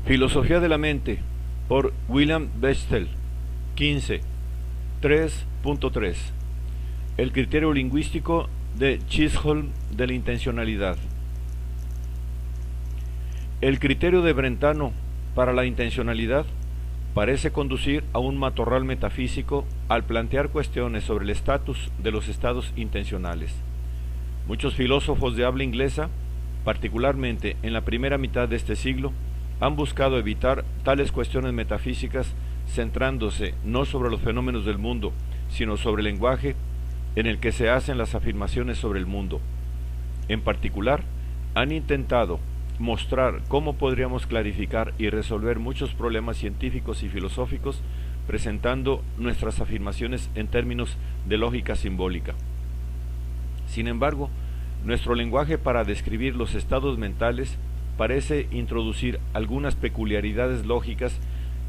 Filosofía de la mente, por William Bechtel, 15, 3.3. El criterio lingüístico de Chisholm de la intencionalidad. El criterio de Brentano para la intencionalidad parece conducir a un matorral metafísico al plantear cuestiones sobre el estatus de los estados intencionales. Muchos filósofos de habla inglesa, particularmente en la primera mitad de este siglo, han buscado evitar tales cuestiones metafísicas centrándose no sobre los fenómenos del mundo, sino sobre el lenguaje en el que se hacen las afirmaciones sobre el mundo. En particular, han intentado mostrar cómo podríamos clarificar y resolver muchos problemas científicos y filosóficos presentando nuestras afirmaciones en términos de lógica simbólica. Sin embargo, nuestro lenguaje para describir los estados mentales parece introducir algunas peculiaridades lógicas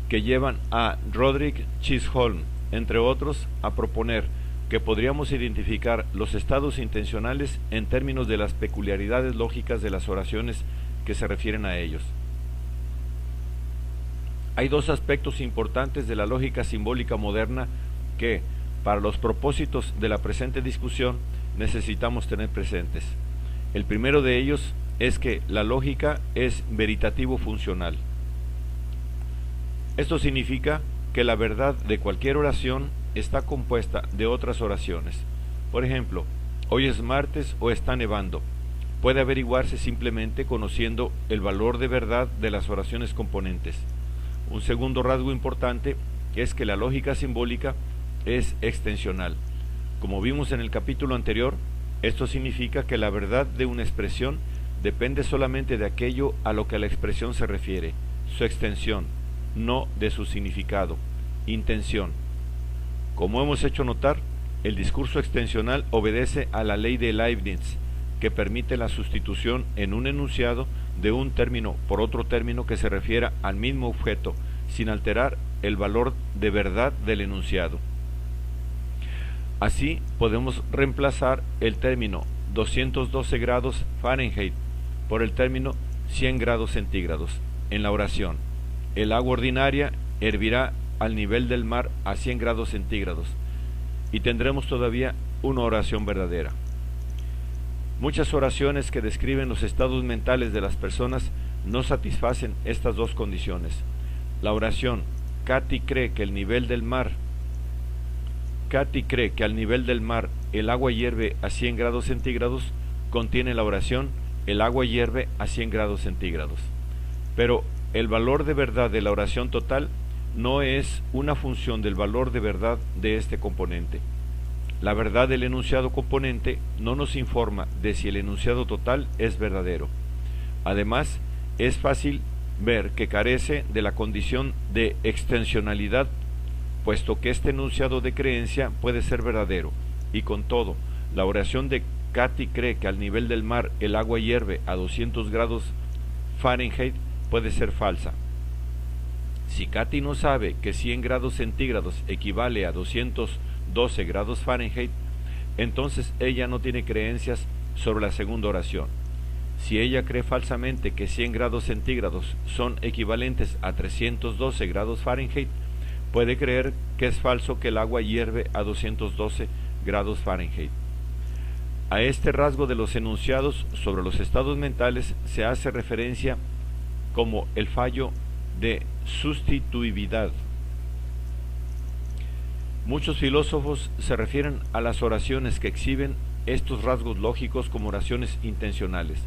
que llevan a Roderick Chisholm, entre otros, a proponer que podríamos identificar los estados intencionales en términos de las peculiaridades lógicas de las oraciones que se refieren a ellos. Hay dos aspectos importantes de la lógica simbólica moderna que, para los propósitos de la presente discusión, necesitamos tener presentes. El primero de ellos es que la lógica es veritativo funcional. Esto significa que la verdad de cualquier oración está compuesta de otras oraciones. Por ejemplo, hoy es martes o está nevando. Puede averiguarse simplemente conociendo el valor de verdad de las oraciones componentes. Un segundo rasgo importante es que la lógica simbólica es extensional. Como vimos en el capítulo anterior, esto significa que la verdad de una expresión depende solamente de aquello a lo que la expresión se refiere, su extensión, no de su significado, intención. Como hemos hecho notar, el discurso extensional obedece a la ley de Leibniz, que permite la sustitución en un enunciado de un término por otro término que se refiera al mismo objeto, sin alterar el valor de verdad del enunciado. Así podemos reemplazar el término 212 grados Fahrenheit por el término 100 grados centígrados en la oración. El agua ordinaria hervirá al nivel del mar a 100 grados centígrados y tendremos todavía una oración verdadera. Muchas oraciones que describen los estados mentales de las personas no satisfacen estas dos condiciones. La oración Katy cree que al nivel del mar el agua hierve a 100 grados centígrados contiene la oración el agua hierve a 100 grados centígrados. Pero el valor de verdad de la oración total no es una función del valor de verdad de este componente. La verdad del enunciado componente no nos informa de si el enunciado total es verdadero. Además, es fácil ver que carece de la condición de extensionalidad, puesto que este enunciado de creencia puede ser verdadero, y con todo, la oración de Katy cree que al nivel del mar el agua hierve a 200 grados Fahrenheit puede ser falsa. Si Katy no sabe que 100 grados centígrados equivale a 212 grados Fahrenheit, entonces ella no tiene creencias sobre la segunda oración. Si ella cree falsamente que 100 grados centígrados son equivalentes a 312 grados Fahrenheit, puede creer que es falso que el agua hierve a 212 grados Fahrenheit. A este rasgo de los enunciados sobre los estados mentales se hace referencia como el fallo de sustituibilidad. Muchos filósofos se refieren a las oraciones que exhiben estos rasgos lógicos como oraciones intencionales.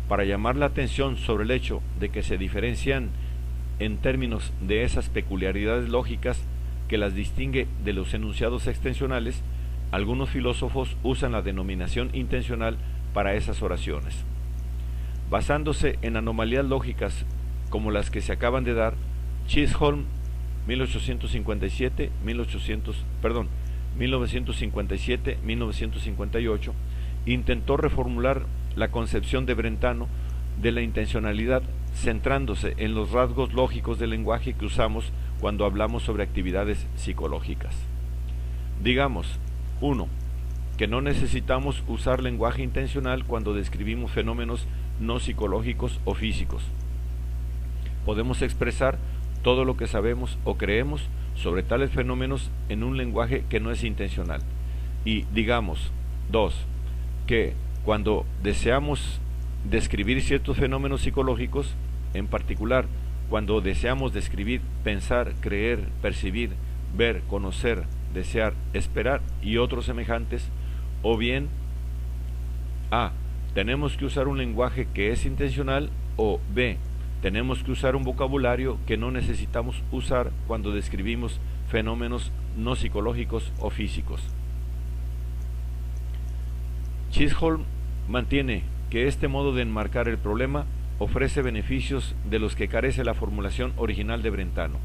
Para llamar la atención sobre el hecho de que se diferencian en términos de esas peculiaridades lógicas que las distingue de los enunciados extensionales, algunos filósofos usan la denominación intencional para esas oraciones. Basándose en anomalías lógicas como las que se acaban de dar, Chisholm 1957-1958 intentó reformular la concepción de Brentano de la intencionalidad centrándose en los rasgos lógicos del lenguaje que usamos cuando hablamos sobre actividades psicológicas. Digamos, 1. Que no necesitamos usar lenguaje intencional cuando describimos fenómenos no psicológicos o físicos. podemos expresar todo lo que sabemos o creemos sobre tales fenómenos en un lenguaje que no es intencional. Y digamos, 2. Que cuando deseamos describir ciertos fenómenos psicológicos, en particular cuando deseamos describir pensar, creer, percibir, ver, conocer, desear, esperar y otros semejantes, o bien A. Tenemos que usar un lenguaje que es intencional, o B. Tenemos que usar un vocabulario que no necesitamos usar cuando describimos fenómenos no psicológicos o físicos. Chisholm mantiene que este modo de enmarcar el problema ofrece beneficios de los que carece la formulación original de Brentano.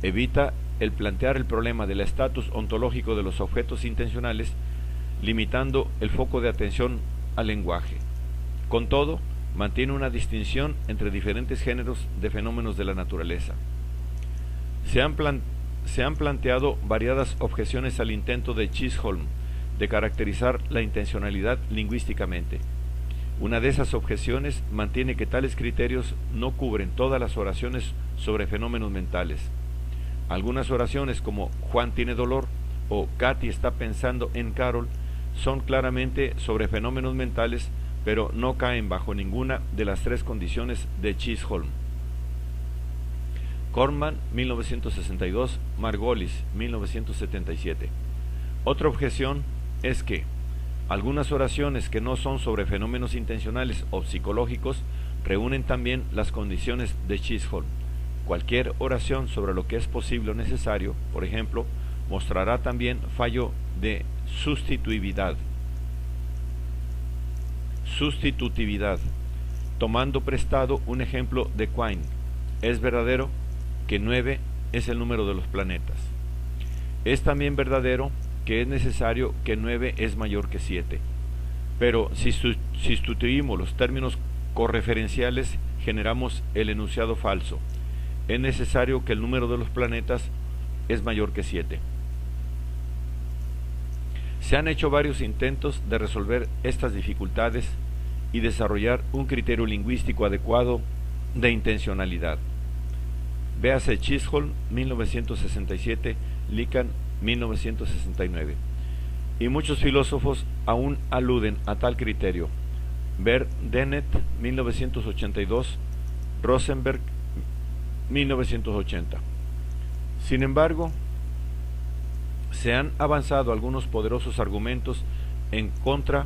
Evita el plantear el problema del estatus ontológico de los objetos intencionales, limitando el foco de atención al lenguaje. Con todo, mantiene una distinción entre diferentes géneros de fenómenos de la naturaleza. Se han planteado variadas objeciones al intento de Chisholm de caracterizar la intencionalidad lingüísticamente. Una de esas objeciones mantiene que tales criterios no cubren todas las oraciones sobre fenómenos mentales. Algunas oraciones como Juan tiene dolor o Katy está pensando en Carol son claramente sobre fenómenos mentales, pero no caen bajo ninguna de las tres condiciones de Chisholm. Corman, 1962, Margolis, 1977. Otra objeción es que algunas oraciones que no son sobre fenómenos intencionales o psicológicos reúnen también las condiciones de Chisholm. Cualquier oración sobre lo que es posible o necesario, por ejemplo, mostrará también fallo de sustitutividad. Tomando prestado un ejemplo de Quine, es verdadero que 9 es el número de los planetas. Es también verdadero que es necesario que 9 es mayor que 7. Pero si sustituimos los términos correferenciales, generamos el enunciado falso. Es necesario que el número de los planetas es mayor que 7. Se han hecho varios intentos de resolver estas dificultades y desarrollar un criterio lingüístico adecuado de intencionalidad. Véase Chisholm, 1967, Lican, 1969. Y muchos filósofos aún aluden a tal criterio. Ver Dennett, 1982, Rosenberg, 1980. Sin embargo, se han avanzado algunos poderosos argumentos en contra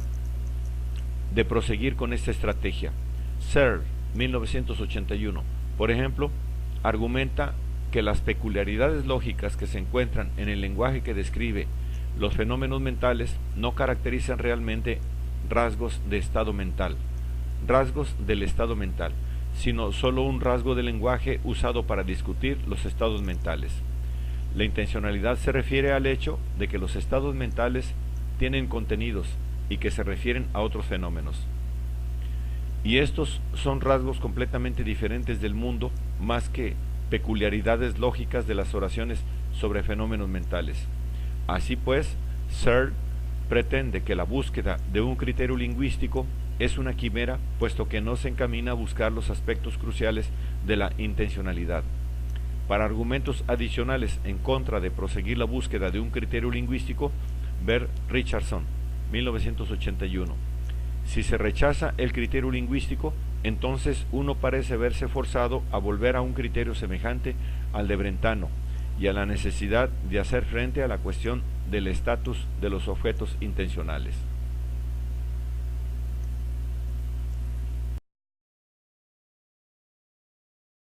de proseguir con esta estrategia. Searle, 1981, por ejemplo, argumenta que las peculiaridades lógicas que se encuentran en el lenguaje que describe los fenómenos mentales no caracterizan realmente rasgos del estado mental, sino solo un rasgo del lenguaje usado para discutir los estados mentales. La intencionalidad se refiere al hecho de que los estados mentales tienen contenidos y que se refieren a otros fenómenos. Y estos son rasgos completamente diferentes del mundo, más que peculiaridades lógicas de las oraciones sobre fenómenos mentales. Así pues, Searle pretende que la búsqueda de un criterio lingüístico es una quimera, puesto que no se encamina a buscar los aspectos cruciales de la intencionalidad. Para argumentos adicionales en contra de proseguir la búsqueda de un criterio lingüístico, ver Richardson, 1981. Si se rechaza el criterio lingüístico, entonces uno parece verse forzado a volver a un criterio semejante al de Brentano y a la necesidad de hacer frente a la cuestión del estatus de los objetos intencionales.